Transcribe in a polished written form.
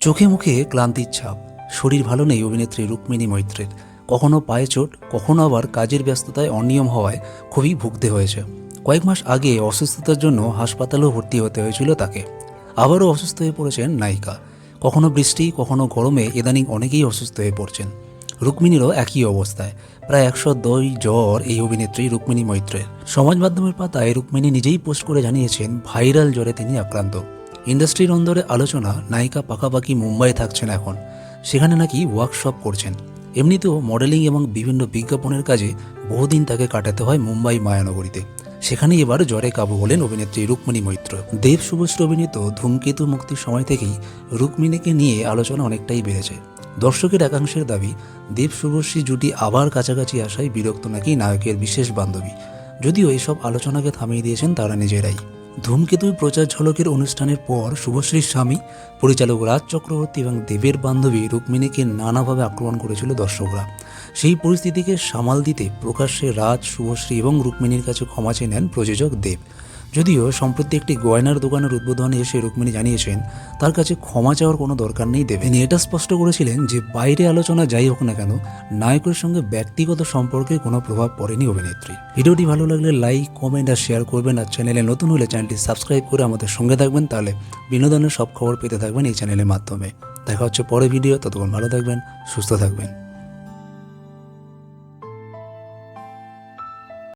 চোখে মুখে ক্লান্তির ছাপ, শরীর ভালো নেই অভিনেত্রী রুক্মিণী মৈত্রের। কখনো পায়ে চোট, কখনো আবার কাজের ব্যস্ততায় অনিয়ম হওয়ায় খুবই ভুগতে হয়েছে। কয়েক মাস আগে অসুস্থতার জন্য হাসপাতালেও ভর্তি হতে হয়েছিল তাকে। আবারও অসুস্থ হয়ে পড়েছেন নায়িকা। কখনো বৃষ্টি, কখনো গরমে ইদানিং অনেকেই অসুস্থ হয়ে পড়ছেন। রুক্মিণীরও একই অবস্থায়, প্রায় 102 জ্বর এই অভিনেত্রী রুক্মিণী মৈত্রের। সমাজ মাধ্যমের পাতায় রুক্মিণী নিজেই পোস্ট করে জানিয়েছেন ভাইরাল জ্বরে তিনি আক্রান্ত। ইন্ডাস্ট্রির অন্দরে আলোচনা, নায়িকা পাকাপাকি মুম্বাই থাকছেন এখন, সেখানে নাকি ওয়ার্কশপ করছেন। এমনিতেও মডেলিং এবং বিভিন্ন বিজ্ঞাপনের কাজে বহুদিন তাকে কাটাতে হয় মুম্বাই মায়ানগরীতে। সেখানেই এবার জ্বরে কাবু হলেন অভিনেত্রী রুক্মিণী মৈত্র। দেব শুভশ্রী অভিনীত ধূমকেতু মুক্তির সময় থেকেই রুক্মিণীকে নিয়ে আলোচনা অনেকটাই বেড়েছে। দর্শকের একাংশের দাবি, দেব শুভশ্রী জুটি আবার কাছাকাছি আসায় বিরক্ত নাকি নায়কের বিশেষ বান্ধবী। যদিও এসব আলোচনাকে থামিয়ে দিয়েছেন তারা নিজেরাই। ধূমকেতুর প্রচার ঝলকের অনুষ্ঠানের পর শুভশ্রীর স্বামী পরিচালক রাজ চক্রবর্তী এবং দেবের বান্ধবী রুক্মিণীকে নানাভাবে আক্রমণ করেছিল দর্শকরা। সেই পরিস্থিতিকে সামাল দিতে প্রকাশ্যে রাজ, শুভশ্রী এবং রুক্মিণীর কাছে ক্ষমা চেয়ে নেন প্রযোজক দেব। যদিও সম্প্রতি একটি গয়নার দোকানের উদ্বোধনে এসে রুক্মিণী জানিয়েছেন তার কাছে ক্ষমা চাওয়ার কোনো দরকার নেই দেব। তিনি এটা স্পষ্ট করেছিলেন যে বাইরে আলোচনা যাই হোক না কেন, নায়কের সঙ্গে ব্যক্তিগত সম্পর্কে কোনো প্রভাব পড়েনি অভিনেত্রী। ভিডিওটি ভালো লাগলে লাইক, কমেন্ট আর শেয়ার করবেন। আর চ্যানেলে নতুন হলে চ্যানেলটি সাবস্ক্রাইব করে আমাদের সঙ্গে থাকবেন, তাহলে বিনোদনের সব খবর পেতে থাকবেন এই চ্যানেলের মাধ্যমে। দেখা হচ্ছে পরে ভিডিও, ততক্ষণ ভালো থাকবেন, সুস্থ থাকবেন।